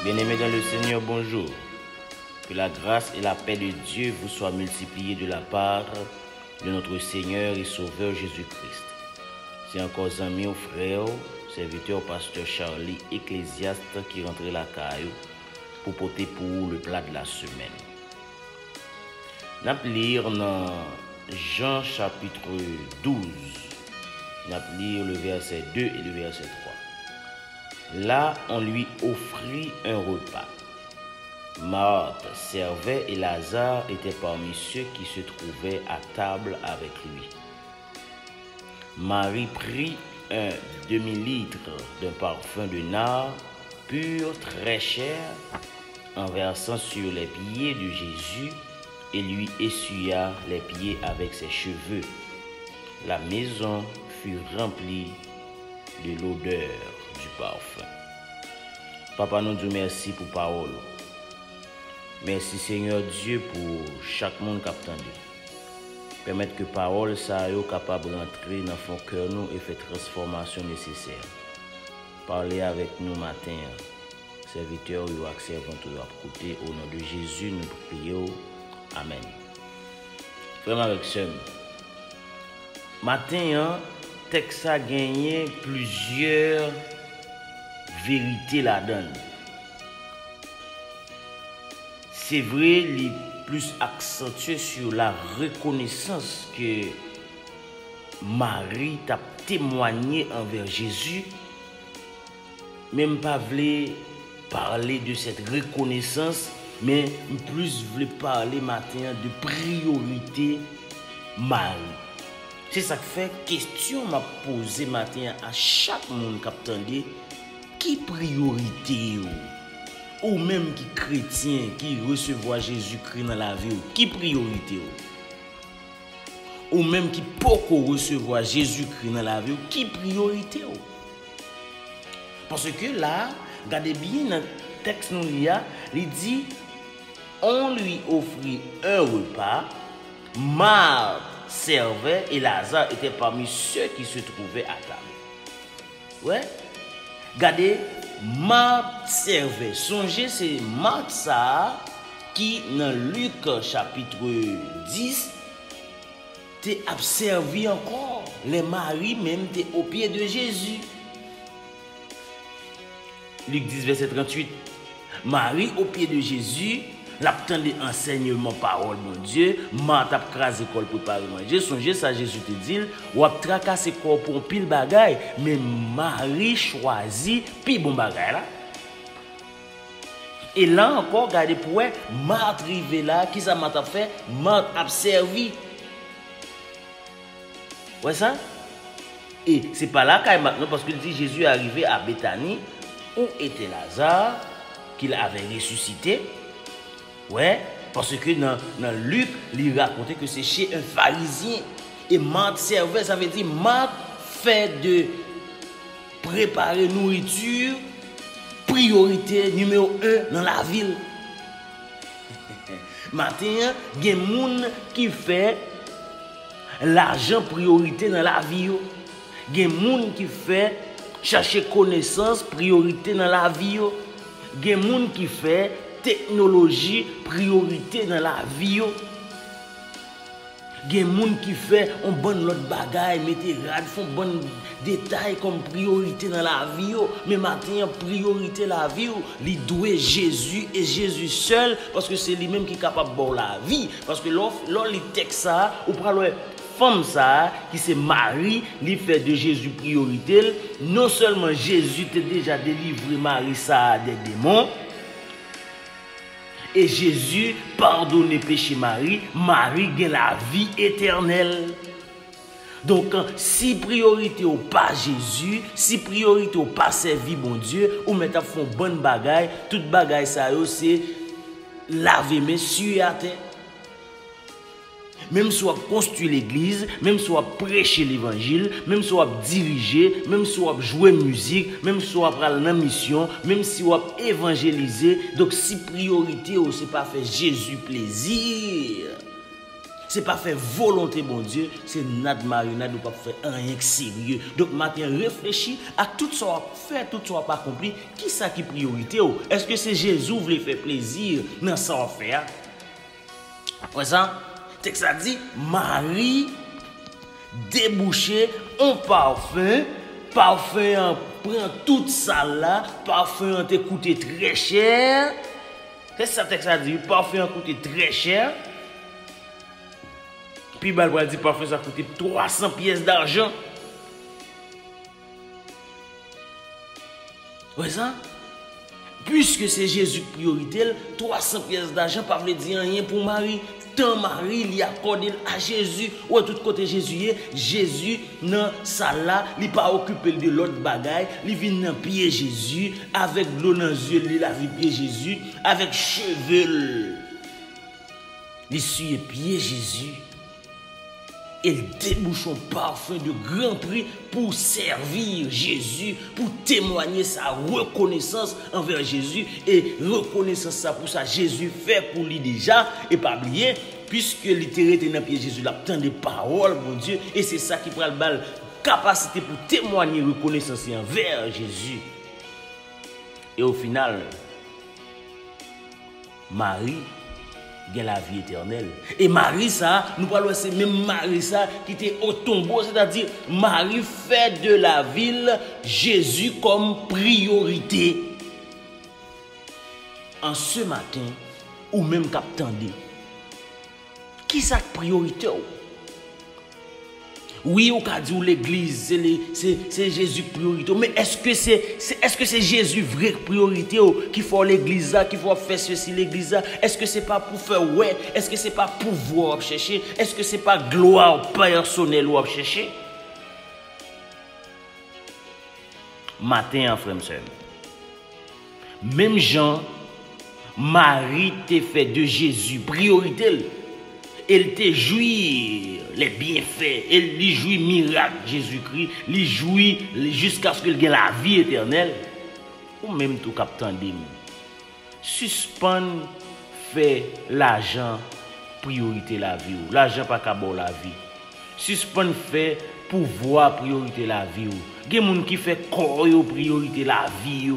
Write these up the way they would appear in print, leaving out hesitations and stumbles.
Bien-aimés dans le Seigneur, bonjour. Que la grâce et la paix de Dieu vous soient multipliées de la part de notre Seigneur et Sauveur Jésus-Christ. C'est encore amis ou frères, serviteur pasteur Charlie, ecclésiaste qui rentre la caillou pour porter pour vous le plat de la semaine. Nous allons lire dans Jean chapitre 12. Nous allons lire le verset 2 et le verset 3. Là, on lui offrit un repas. Marthe servait et Lazare était parmi ceux qui se trouvaient à table avec lui. Marie prit un demi-litre d'un parfum de nard pur, très cher, en versant sur les pieds de Jésus et lui essuya les pieds avec ses cheveux. La maison fut remplie de l'odeur du parfum. Papa, nous disons merci pour parole. Merci Seigneur Dieu pour chaque monde qui a entendu. Permettre que parole ça soit capable d'entrer dans son cœur nous et faire transformation nécessaire. Parlez avec nous matin. Serviteurs ou servants à côté. Au nom de Jésus, nous prions. Amen. Vraiment avec ce matin, texte a gagné plusieurs vérités là-dedans. C'est vrai, il est plus accentué sur la reconnaissance que Marie t'a témoigné envers Jésus, même pas voulu parler de cette reconnaissance, mais plus voulu parler matin de priorité Marie. C'est ça que fait question m'a posé matin à chaque monde qui attendait qui priorité ou même qui chrétien qui recevoir Jésus-Christ dans la vie qui priorité ou même qui peut recevoir Jésus-Christ dans la vie qui priorité parce que là regardez bien dans le texte nous il dit on lui offrit un repas, Marthe servait et Lazare était parmi ceux qui se trouvaient à table. Ouais. Regardez, Marthe servait. Songez, c'est Marthe ça qui dans Luc chapitre 10 t'a servi encore. Les maris même étaient au pied de Jésus. Luc 10 verset 38. Marie au pied de Jésus, l'attendait enseignement parole mon Dieu, Marthe a crasé l'école pour préparer manger. Songez ça Jésus te dit, ou a tracassé corps pour pile bagaille, mais Marie choisit puis bon bagaille là. Et là encore regardez pour Marthe arrivé là, qui ça Marthe a fait? Marthe a servi. Ouais ça? Et c'est pas là qu'il maintenant parce qu'il dit Jésus est arrivé à Béthanie où était Lazare qu'il avait ressuscité. Ouais, parce que dans Luc, il racontait que c'est chez un pharisien. Et Marthe servait, ça veut dire Marthe fait de préparer nourriture, priorité numéro 1 dans la ville. Maintenant, il y a des gens qui fait l'argent priorité dans la vie. Il y a des gens qui fait chercher connaissance priorité dans la vie. Il y a des gens qui fait technologie priorité dans la vie. Il y a des gens qui font un bon lot bagaille, mettez rad, font bon détail comme priorité dans la vie. Mais maintenant, priorité la vie, il doit Jésus et Jésus seul, parce que c'est lui-même qui est capable de boire la vie. Parce que l'on lit texte ça, ou prend le femme ça, qui c'est Marie, il fait de Jésus priorité. Non seulement Jésus t'a déjà délivré Marie ça des démons, et Jésus pardonne péché Marie, Marie gagne la vie éternelle. Donc, si priorité ou pas Jésus, si priorité ou pas servi bon Dieu, ou mettre font bonne bagaille, toute bagaille ça c'est laver mes sur à terre. Même si on construit l'église, même si on prêcher l'évangile, même si on diriger, même si on jouer musique, même si on prendre la mission, même si on évangéliser. Donc si priorité, c'est pas faire Jésus plaisir. C'est pas faire volonté bon Dieu, c'est notre marionnade, pas faire rien de sérieux. Donc matin réfléchis à tout ça fait, tout ça pas accompli, qui ça qui priorité? Est-ce que c'est Jésus qui veut faire plaisir dans ça faire? Ouais ça, texte ça dit Marie débouché un parfum, parfum prend toute ça là, parfum te coûté très cher. C'est ça texte ça dit, parfum coûté très cher. Puis Balboa dit parfum ça coûté 300 pièces d'argent. Ouais ça? Puisque c'est Jésus priorité, 300 pièces d'argent pas veut dire rien pour Marie. Tant Marie lui accorde à Jésus, ou à tout côté Jésus dans ça là, il pas occupé de l'autre bagaille, il vient dans pied Jésus avec l'eau dans les yeux, il lave pied Jésus avec cheveux. Il suit pied Jésus. Il débouche un parfum de grand prix pour servir Jésus, pour témoigner sa reconnaissance envers Jésus et reconnaissance ça pour ça Jésus fait pour lui déjà et pas oublier puisque littéralement dans pied Jésus là tant de paroles mon Dieu et c'est ça qui prend le bal capacité pour témoigner reconnaissance envers Jésus. Et au final Marie gagne la vie éternelle. Et Marie ça, nous parlons c'est même Marie ça qui était au tombeau, c'est-à-dire Marie fait de la ville Jésus comme priorité. En ce matin, ou même qu'attendez, qui ça priorité? Oui, on a dit l'église, c'est Jésus priorité. Mais est-ce que c'est Jésus vraie priorité qu'il faut l'église, qu'il faut faire ceci l'église? Est-ce que c'est pas pour faire ouais? Est-ce que c'est pas pouvoir chercher? Est-ce que c'est pas gloire personnelle ou chercher? Matin en frère sœur. Même Jean, Marie t'a fait de Jésus priorité. Elle te jouit les bienfaits, elle lui jouit miracle Jésus-Christ, lui jouit jusqu'à ce qu'elle ait la vie éternelle. Ou même tout captain dim. Suspend fait l'argent priorité la vie. L'argent pas qu'à la vie. Suspend fait pouvoir priorité la vie. Il y a des gens qui fait corps priorité la vie.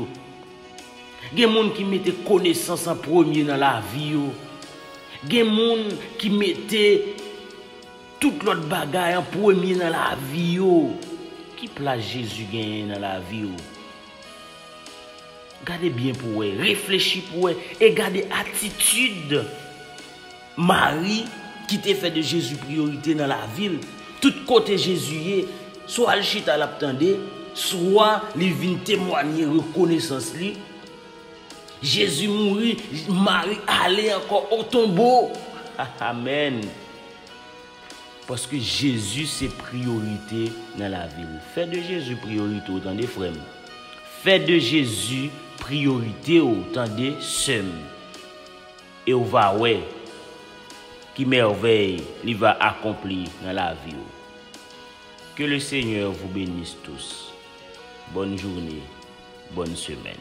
Il y a des gens qui mettent connaissance en premier dans la vie. Il y a des gens qui mettent toute l'autre bagaille en premier dans la vie. Qui place Jésus gagne dans la vie? Gardez bien pour eux, réfléchissez pour eux et gardez attitude. Marie qui t'a fait de Jésus priorité dans la ville. Tout côté Jésus, soit le chita l'attendait, soit il vient témoigner reconnaissance lui. Jésus mourit, Marie allait encore au tombeau. Amen. Parce que Jésus c'est priorité dans la ville. Fais de Jésus priorité autant des frères. Fais de Jésus priorité autant des sœurs. Et on va ouais qui merveille il va accomplir dans la vie. Que le Seigneur vous bénisse tous. Bonne journée, bonne semaine.